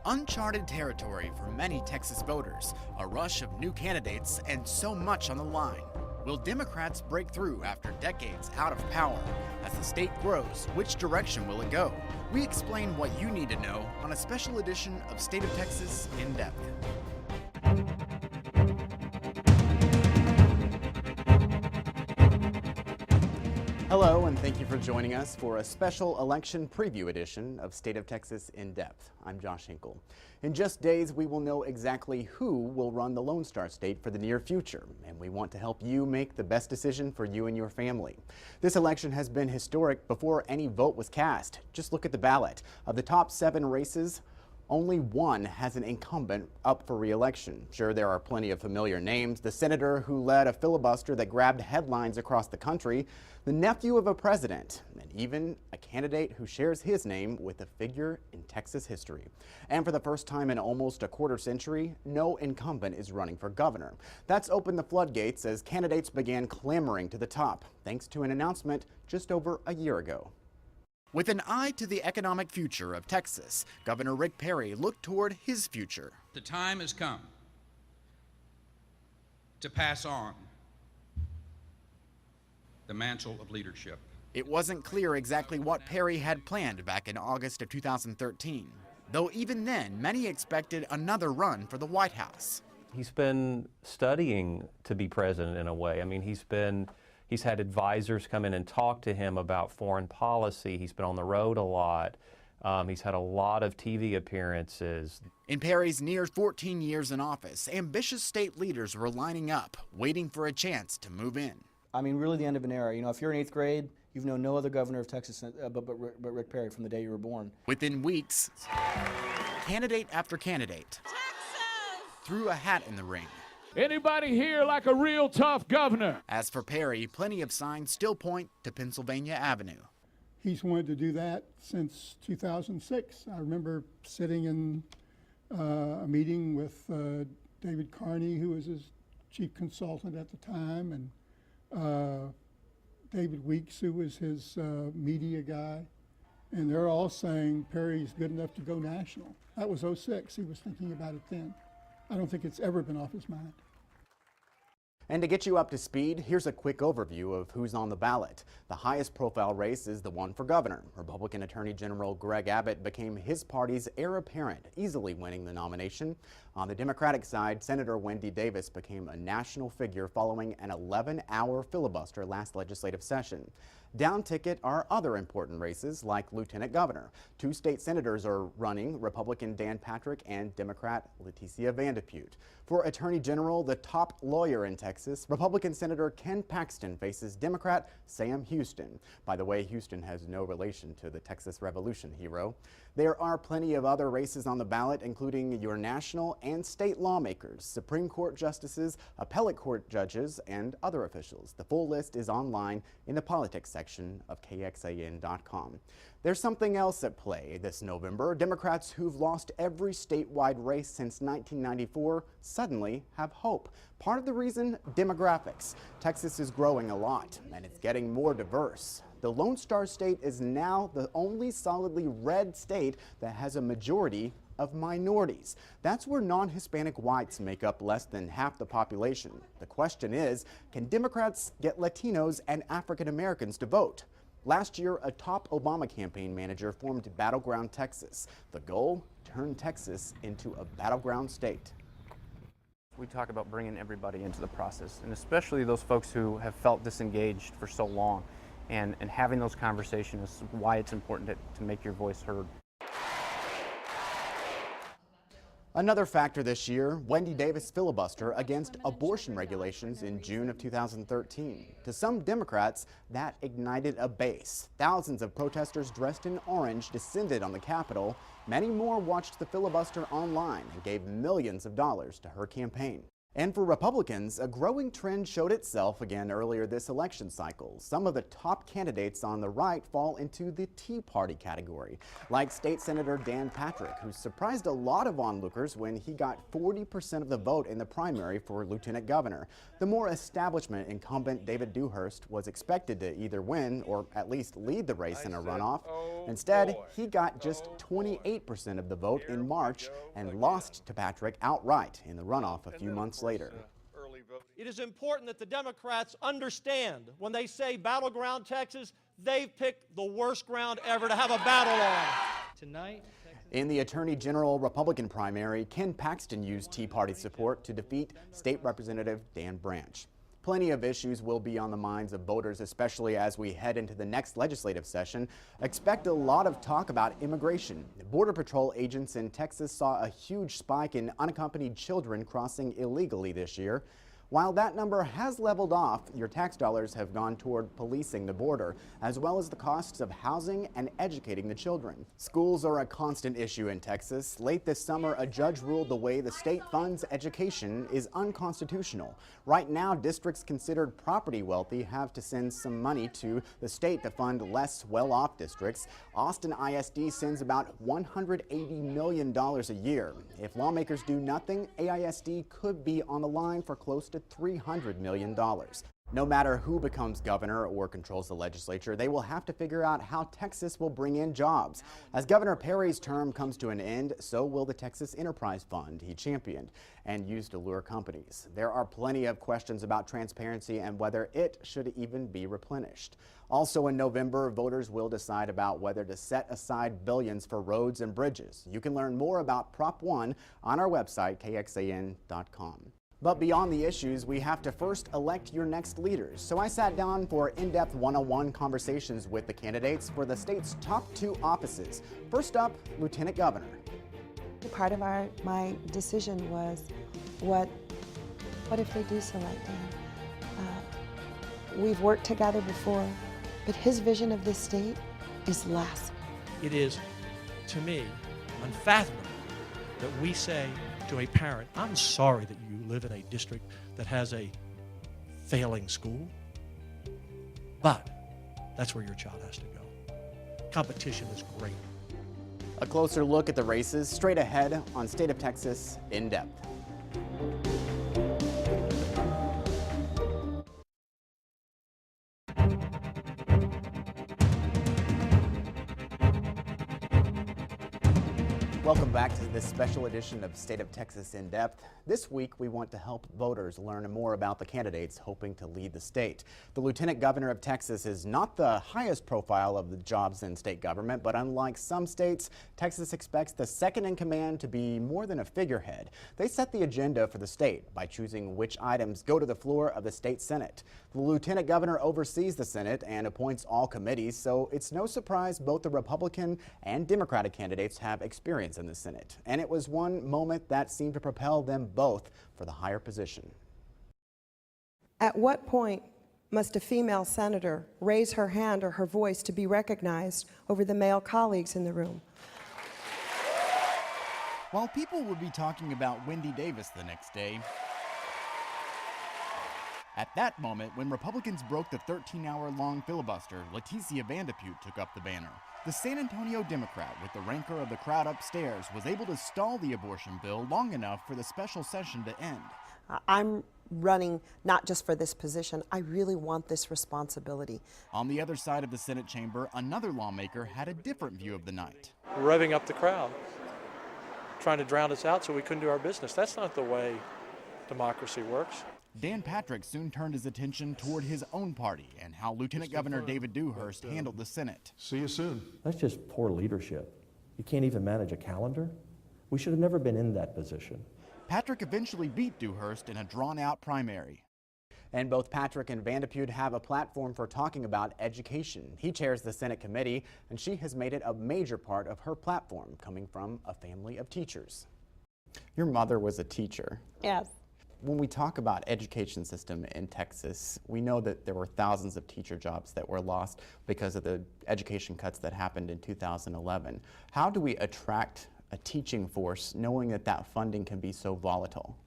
Uncharted territory for many Texas voters, a rush of new candidates, and so much on the line. Will Democrats break through after decades out of power? As the state grows, which direction will it go? We explain what you need to know on a special edition of State of Texas In Depth. Hello, and thank you for joining us for a special election preview edition of State of Texas In Depth. I'm Josh Hinkle. In just days, we will know exactly who will run the Lone Star State for the near future, and we want to help you make the best decision for you and your family. This election has been historic before any vote was cast. Just look at the ballot. Of the top 7 races, only one has an incumbent up for re-election. Sure, there are plenty of familiar names. The senator who led a filibuster that grabbed headlines across the country, the nephew of a president, and even a candidate who shares his name with a figure in Texas history. And for the first time in almost a quarter century, no incumbent is running for governor. That's opened the floodgates as candidates began clamoring to the top, thanks to an announcement just over a year ago. With an eye to the economic future of Texas, Governor Rick Perry looked toward his future. The time has come to pass on the mantle of leadership. It wasn't clear exactly what Perry had planned back in August of 2013, though even then, many expected another run for the White House. He's been studying to be president in a way. I mean, he's had advisors come in and talk to him about foreign policy. He's been on the road a lot. He's had a lot of TV appearances. In Perry's near 14 years in office, ambitious state leaders were lining up, waiting for a chance to move in. I mean, really the end of an era. You know, if you're in 8th grade, you've known no other governor of Texas but Rick Perry from the day you were born. Within weeks, candidate after candidate threw a hat in the ring. Anybody here like a real tough governor? As for Perry, plenty of signs still point to Pennsylvania Avenue. He's wanted to do that since 2006. I remember sitting in a meeting with David Carney, who was his chief consultant at the time, and David Weeks, who was his media guy. And they're all saying Perry's good enough to go national. That was 06. He was thinking about it then. I don't think it's ever been off his mind. And to get you up to speed, here's a quick overview of who's on the ballot. The highest profile race is the one for governor. Republican Attorney General Greg Abbott became his party's heir apparent, easily winning the nomination. On the Democratic side, Senator Wendy Davis became a national figure following an 11-hour filibuster last legislative session. Down ticket are other important races like lieutenant governor. 2 state senators are running, Republican Dan Patrick and Democrat Leticia Vandepute. For Attorney General, the top lawyer in Texas, Republican Senator Ken Paxton faces Democrat Sam Houston. By the way, Houston has no relation to the Texas Revolution hero. There are plenty of other races on the ballot, including your national and state lawmakers, Supreme Court justices, appellate court judges, and other officials. The full list is online in the politics section of KXAN.com. There's something else at play this November. Democrats who've lost every statewide race since 1994 suddenly have hope. Part of the reason, demographics. Texas is growing a lot, and it's getting more diverse. The Lone Star State is now the only solidly red state that has a majority of minorities. That's where non-Hispanic whites make up less than half the population. The question is, can Democrats get Latinos and African Americans to vote? Last year, a top Obama campaign manager formed Battleground Texas. The goal? Turn Texas into a battleground state. We talk about bringing everybody into the process, and especially those folks who have felt disengaged for so long. And having those conversations is why it's important to make your voice heard. Another factor this year, Wendy Davis' filibuster against abortion regulations in June of 2013. To some Democrats, that ignited a base. Thousands of protesters dressed in orange descended on the Capitol. Many more watched the filibuster online and gave millions of dollars to her campaign. And for Republicans, a growing trend showed itself again earlier this election cycle. Some of the top candidates on the right fall into the Tea Party category, like State Senator Dan Patrick, who surprised a lot of onlookers when he got 40% of the vote in the primary for lieutenant governor. The more establishment incumbent David Dewhurst was expected to either win or at least lead the race in a runoff. Instead, he got just 28% of the vote in March and lost to Patrick outright in the runoff a few months later. It is important that the Democrats understand when they say battleground Texas, they've picked the worst ground ever to have a battle on. Tonight, in the Attorney General Republican primary, Ken Paxton used Tea Party support to defeat State Representative Dan Branch. Plenty of issues will be on the minds of voters, especially as we head into the next legislative session. Expect a lot of talk about immigration. Border Patrol agents in Texas saw a huge spike in unaccompanied children crossing illegally this year. While that number has leveled off, your tax dollars have gone toward policing the border, as well as the costs of housing and educating the children. Schools are a constant issue in Texas. Late this summer, a judge ruled the way the state funds education is unconstitutional. Right now, districts considered property wealthy have to send some money to the state to fund less well-off districts. Austin ISD sends about $180 million a year. If lawmakers do nothing, AISD could be on the line for close to $300 million. No matter who becomes governor or controls the legislature, they will have to figure out how Texas will bring in jobs. As Governor Perry's term comes to an end, so will the Texas Enterprise Fund he championed and used to lure companies. There are plenty of questions about transparency and whether it should even be replenished. Also in November, voters will decide about whether to set aside billions for roads and bridges. You can learn more about Prop 1 on our website, kxan.com. But beyond the issues, we have to first elect your next leaders. So I sat down for in-depth one-on-one conversations with the candidates for the state's top 2 offices. First up, Lieutenant Governor. Part of my decision was, what if they do select Dan? We've worked together before, but his vision of this state is less. It is, to me, unfathomable that we say to a parent, I'm sorry that you live in a district that has a failing school, but that's where your child has to go. Competition is great. A closer look at the races straight ahead on State of Texas in depth. Welcome back to this special edition of State of Texas in Depth. This week, we want to help voters learn more about the candidates hoping to lead the state. The Lieutenant Governor of Texas is not the highest profile of the jobs in state government, but unlike some states, Texas expects the second in command to be more than a figurehead. They set the agenda for the state by choosing which items go to the floor of the state Senate. The Lieutenant Governor oversees the Senate and appoints all committees, so it's no surprise both the Republican and Democratic candidates have experience in the Senate. And it was one moment that seemed to propel them both for the higher position. At what point must a female senator raise her hand or her voice to be recognized over the male colleagues in the room? While people would be talking about Wendy Davis the next day, at that moment, when Republicans broke the 13-hour-long filibuster, Leticia Vandepute took up the banner. The San Antonio Democrat, with the rancor of the crowd upstairs, was able to stall the abortion bill long enough for the special session to end. I'm running not just for this position, I really want this responsibility. On the other side of the Senate chamber, another lawmaker had a different view of the night. Revving up the crowd, trying to drown us out so we couldn't do our business. That's not the way democracy works. Dan Patrick soon turned his attention toward his own party and how Lieutenant Governor David Dewhurst handled the Senate. See you soon. That's just poor leadership. You can't even manage a calendar? We should have never been in that position. Patrick eventually beat Dewhurst in a drawn-out primary. And both Patrick and Vandepute have a platform for talking about education. He chairs the Senate committee, and she has made it a major part of her platform, coming from a family of teachers. Your mother was a teacher. Yes. When we talk about education system in Texas, we know that there were thousands of teacher jobs that were lost because of the education cuts that happened in 2011. How do we attract a teaching force knowing that that funding can be so volatile?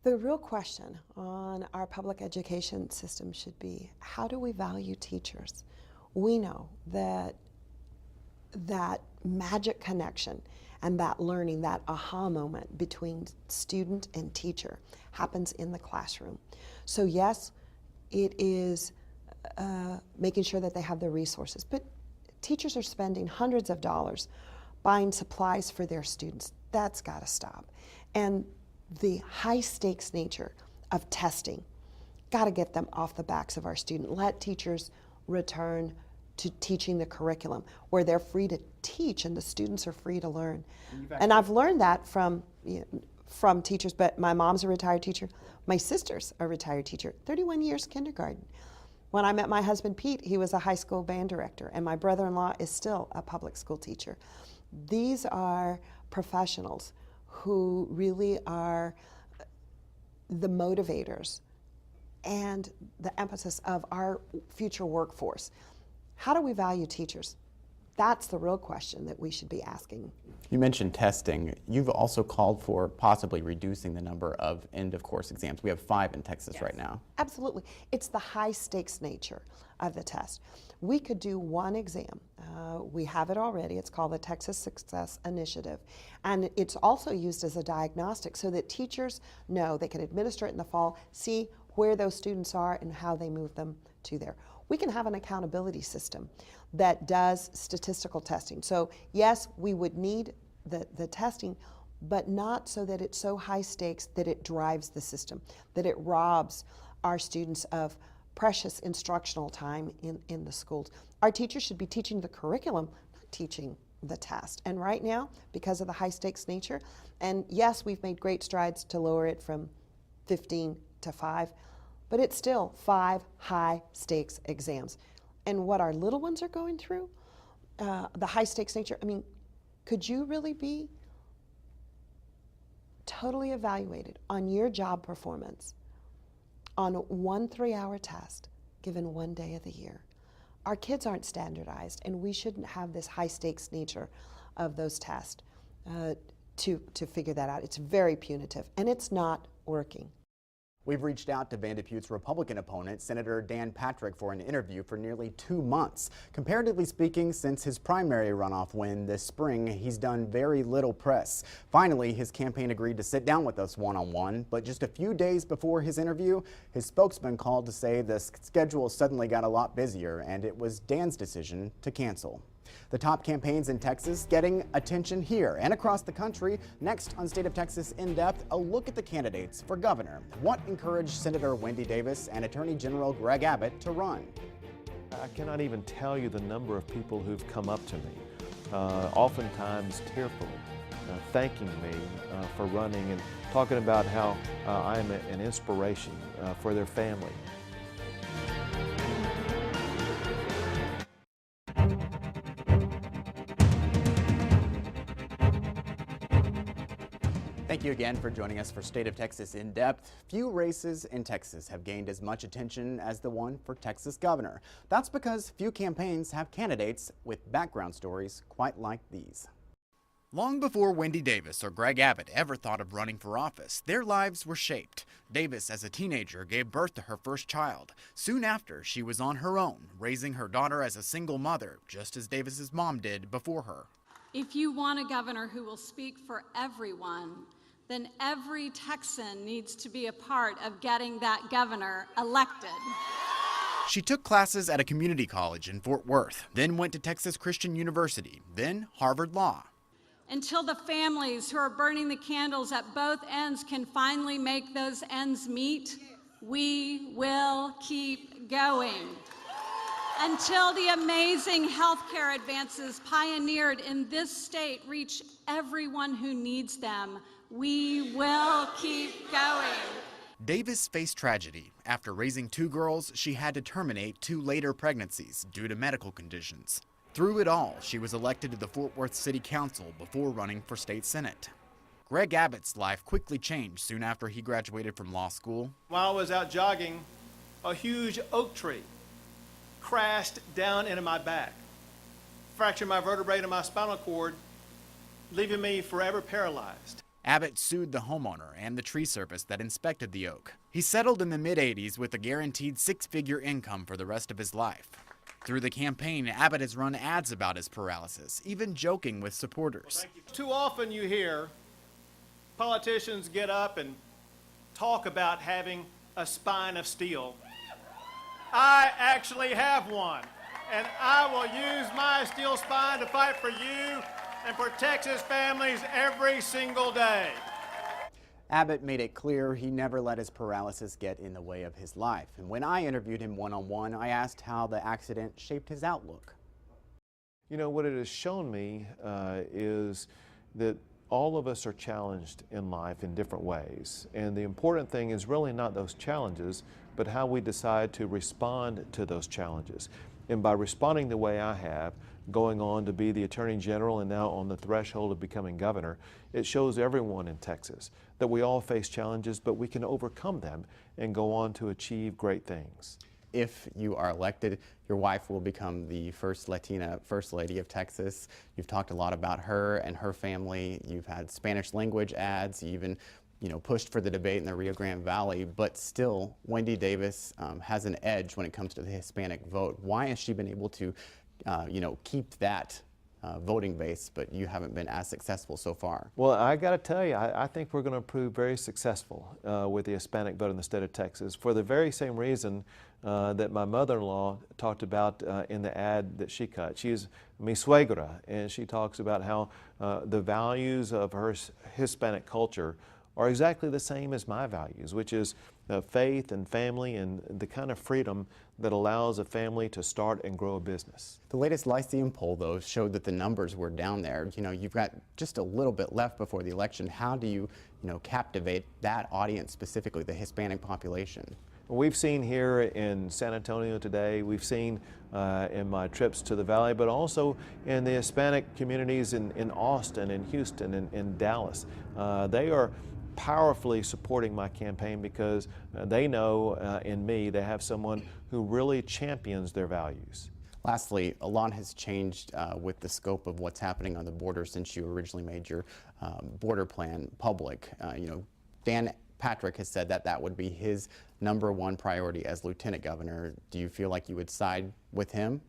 The real question on our public education system should be, how do we value teachers? We know that magic connection and that learning, that aha moment between student and teacher happens in the classroom. So yes, it is making sure that they have the resources, but Teachers are spending hundreds of dollars buying supplies for their students. That's got to stop. And the high stakes nature of testing, got to get them off the backs of our students. Let teachers return to teaching the curriculum where they're free to teach and the students are free to learn. And I've learned that from teachers, but my mom's a retired teacher. My sister's a retired teacher, 31 years kindergarten. When I met my husband, Pete, he was a high school band director, and my brother-in-law is still a public school teacher. These are professionals who really are the motivators and the emphasis of our future workforce. How do we value teachers? That's the real question that we should be asking. You mentioned testing. You've also called for possibly reducing the number of end-of-course exams. We have 5 in Texas right now. Absolutely. It's the high-stakes nature of the test. We could do one exam. We have it already. It's called the Texas Success Initiative. And it's also used as a diagnostic so that teachers know they can administer it in the fall, see where those students are and how they move them to there. We can have an accountability system that does statistical testing. So yes, we would need the testing, but not so that it's so high stakes that it drives the system, that it robs our students of precious instructional time in the schools. Our teachers should be teaching the curriculum, not teaching the test. And right now, because of the high stakes nature, and yes, we've made great strides to lower it from 15 to 5, but it's still 5 high stakes exams. And what our little ones are going through, the high stakes nature, I mean, could you really be totally evaluated on your job performance on one 3-hour test given one day of the year? Our kids aren't standardized, and we shouldn't have this high stakes nature of those tests to figure that out. It's very punitive, and it's not working. We've reached out to Vandeput's Republican opponent, Senator Dan Patrick, for an interview for nearly 2 months. Comparatively speaking, since his primary runoff win this spring, he's done very little press. Finally, his campaign agreed to sit down with us one-on-one, but just a few days before his interview, his spokesman called to say the schedule suddenly got a lot busier, and it was Dan's decision to cancel. The top campaigns in Texas getting attention here and across the country. Next on State of Texas In Depth, a look at the candidates for governor. What encouraged Senator Wendy Davis and Attorney General Greg Abbott to run? I cannot even tell you the number of people who've come up to me, oftentimes tearfully, thanking me for running and talking about how I'm an inspiration for their family. Thank you again for joining us for State of Texas In Depth. Few races in Texas have gained as much attention as the one for Texas governor. That's because few campaigns have candidates with background stories quite like these. Long before Wendy Davis or Greg Abbott ever thought of running for office, their lives were shaped. Davis, as a teenager, gave birth to her first child. Soon after, she was on her own, raising her daughter as a single mother, just as Davis's mom did before her. If you want a governor who will speak for everyone, then every Texan needs to be a part of getting that governor elected. She took classes at a community college in Fort Worth, then went to Texas Christian University, then Harvard Law. Until the families who are burning the candles at both ends can finally make those ends meet, we will keep going. Until the amazing healthcare advances pioneered in this state reach everyone who needs them, we will keep going. Davis faced tragedy. After raising 2 girls, she had to terminate 2 later pregnancies due to medical conditions. Through it all, she was elected to the Fort Worth City Council before running for state senate. Greg Abbott's life quickly changed soon after he graduated from law school. While I was out jogging, a huge oak tree crashed down into my back, fractured my vertebrae and my spinal cord, leaving me forever paralyzed. Abbott sued the homeowner and the tree service that inspected the oak. He settled in the mid-'80s with a guaranteed 6-figure income for the rest of his life. Through the campaign, Abbott has run ads about his paralysis, even joking with supporters. Too often you hear politicians get up and talk about having a spine of steel. I actually have one. and I will use my steel spine to fight for you and for Texas families every single day. Abbott made it clear he never let his paralysis get in the way of his life. And when I interviewed him one-on-one, I asked how the accident shaped his outlook. You know, what it has shown me is that all of us are challenged in life in different ways. And the important thing is really not those challenges, but how we decide to respond to those challenges. And by responding the way I have, going on to be the Attorney General and now on the threshold of becoming governor, it shows everyone in Texas that we all face challenges, but we can overcome them and go on to achieve great things. If you are elected, your wife will become the first Latina First Lady of Texas. You've talked a lot about her and her family. You've had Spanish language ads. You even pushed for the debate in the Rio Grande Valley, but still, Wendy Davis has an edge when it comes to the Hispanic vote. Why has she been able to, keep that voting base, but you haven't been as successful so far? Well, I got to tell you, I think we're going to prove very successful with the Hispanic vote in the state of Texas for the very same reason that my mother-in-law talked about in the ad that she cut. She's mi suegra, and she talks about how the values of her Hispanic culture are exactly the same as my values, which is faith and family and the kind of freedom that allows a family to start and grow a business. The latest Lyceum poll, though, showed that the numbers were down there. You've got just a little bit left before the election. How do you, captivate that audience, specifically the Hispanic population? We've seen here in San Antonio today, we've seen in my trips to the Valley, but also in the Hispanic communities in Austin, in Houston, in Dallas. They are powerfully supporting my campaign because they know in me they have someone who really champions their values. Lastly, a lot has changed with the scope of what's happening on the border since you originally made your border plan public. Dan Patrick has said that that would be his #1 priority as lieutenant governor. Do you feel like you would side with him?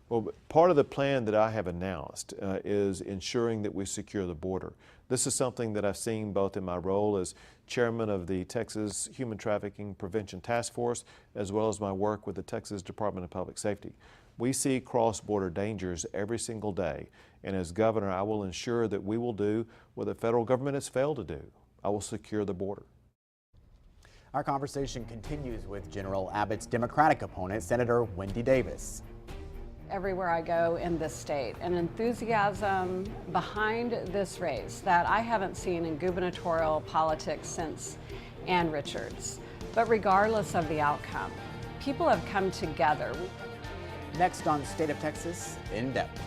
Well, part of the plan that I have announced is ensuring that we secure the border. This is something that I've seen both in my role as chairman of the Texas Human Trafficking Prevention Task Force, as well as my work with the Texas Department of Public Safety. We see cross-border dangers every single day, and as governor, I will ensure that we will do what the federal government has failed to do. I will secure the border. Our conversation continues with General Abbott's Democratic opponent, Senator Wendy Davis. Everywhere I go in this state, an enthusiasm behind this race that I haven't seen in gubernatorial politics since Ann Richards. But regardless of the outcome, people have come together. Next on State of Texas In Depth.